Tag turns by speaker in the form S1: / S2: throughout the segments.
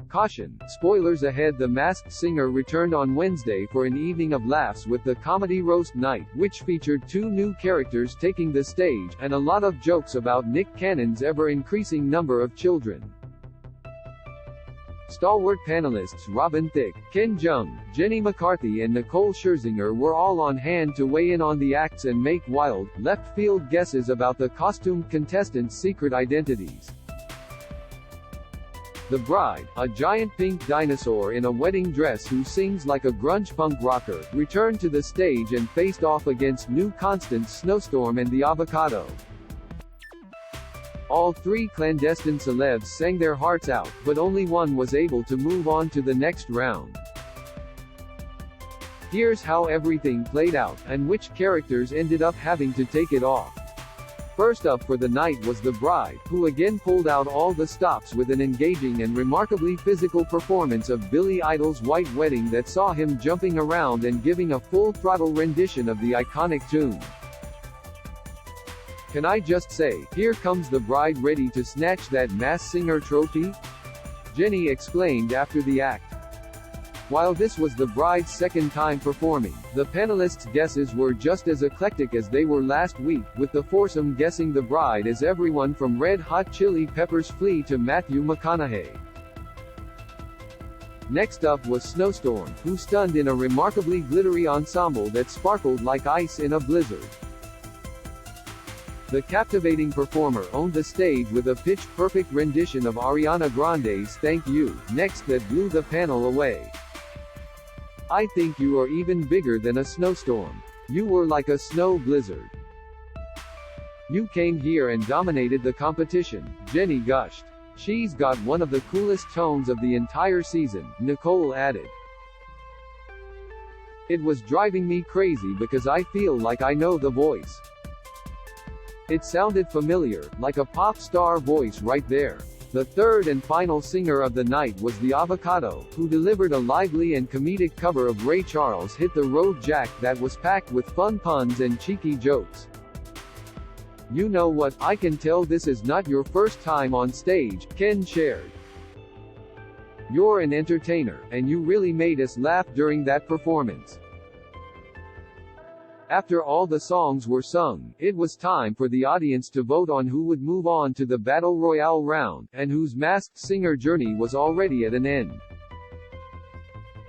S1: Caution, spoilers ahead. The Masked Singer returned on Wednesday for an evening of laughs with the comedy roast night, which featured 2 new characters taking the stage, and a lot of jokes about Nick Cannon's ever-increasing number of children. Stalwart panelists Robin Thicke, Jeong, Jenny McCarthy and Nicole Scherzinger were all on hand to weigh in on the acts and make wild, left-field guesses about the costumed contestants' secret identities. The bride, a giant pink dinosaur in a wedding dress who sings like a grunge punk rocker, returned to the stage and faced off against new constants Snowstorm and the Avocado. All 3 clandestine celebs sang their hearts out, but only one was able to move on to the next round. Here's how everything played out, and which characters ended up having to take it off. First up for the night was the bride, who again pulled out all the stops with an engaging and remarkably physical performance of Billy Idol's White Wedding that saw him jumping around and giving a full-throttle rendition of the iconic tune. Can I just say, here comes the bride ready to snatch that Masked Singer trophy? Jenny exclaimed after the act. While this was the bride's second time performing, the panelists' guesses were just as eclectic as they were last week, with the foursome guessing the bride as everyone from Red Hot Chili Peppers' Flea to Matthew McConaughey. Next up was Snowstorm, who stunned in a remarkably glittery ensemble that sparkled like ice in a blizzard. The captivating performer owned the stage with a pitch-perfect rendition of Ariana Grande's Thank You, next that blew the panel away. I think you are even bigger than a snowstorm. You were like a snow blizzard. You came here and dominated the competition, Jenny gushed. She's got one of the coolest tones of the entire season, Nicole added. It was driving me crazy because I feel like I know the voice. It sounded familiar, like a pop star voice right there. The third and final singer of the night was the Avocado, who delivered a lively and comedic cover of Ray Charles' Hit the Road Jack that was packed with fun puns and cheeky jokes. You know what, I can tell this is not your first time on stage, Ken shared. You're an entertainer, and you really made us laugh during that performance. After all the songs were sung, it was time for the audience to vote on who would move on to the Battle Royale round, and whose Masked Singer journey was already at an end.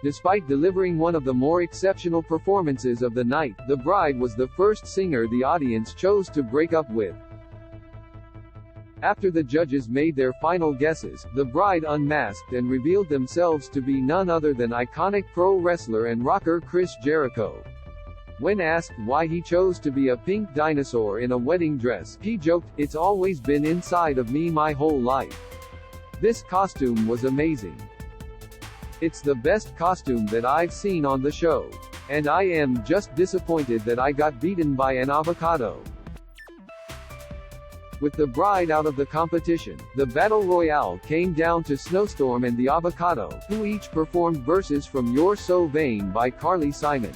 S1: Despite delivering one of the more exceptional performances of the night, the bride was the first singer the audience chose to break up with. After the judges made their final guesses, the bride unmasked and revealed themselves to be none other than iconic pro wrestler and rocker Chris Jericho. When asked why he chose to be a pink dinosaur in a wedding dress, he joked, "It's always been inside of me my whole life. This costume was amazing. It's the best costume that I've seen on the show. And I am just disappointed that I got beaten by an avocado." With the bride out of the competition, the Battle Royale came down to Snowstorm and the Avocado, who each performed verses from You're So Vain by Carly Simon.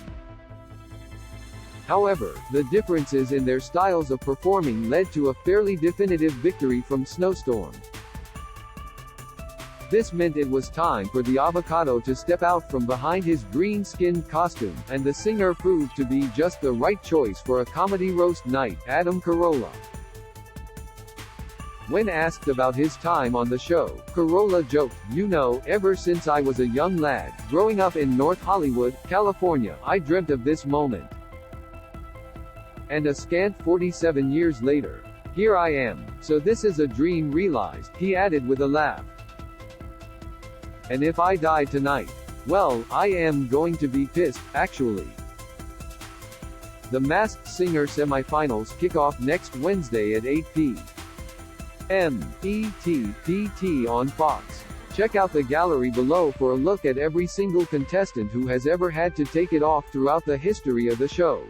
S1: However, the differences in their styles of performing led to a fairly definitive victory from Snowstorm. This meant it was time for the Avocado to step out from behind his green-skinned costume, and the singer proved to be just the right choice for a comedy roast night, Adam Carolla. When asked about his time on the show, Carolla joked, "You know, ever since I was a young lad, growing up in North Hollywood, California, I dreamt of this moment. And a scant 47 years later, here I am. So this is a dream realized," he added with a laugh. "And if I die tonight, well, I am going to be pissed, actually." The Masked Singer semifinals kick off next Wednesday at 8 p.m. ET on Fox. Check out the gallery below for a look at every single contestant who has ever had to take it off throughout the history of the show.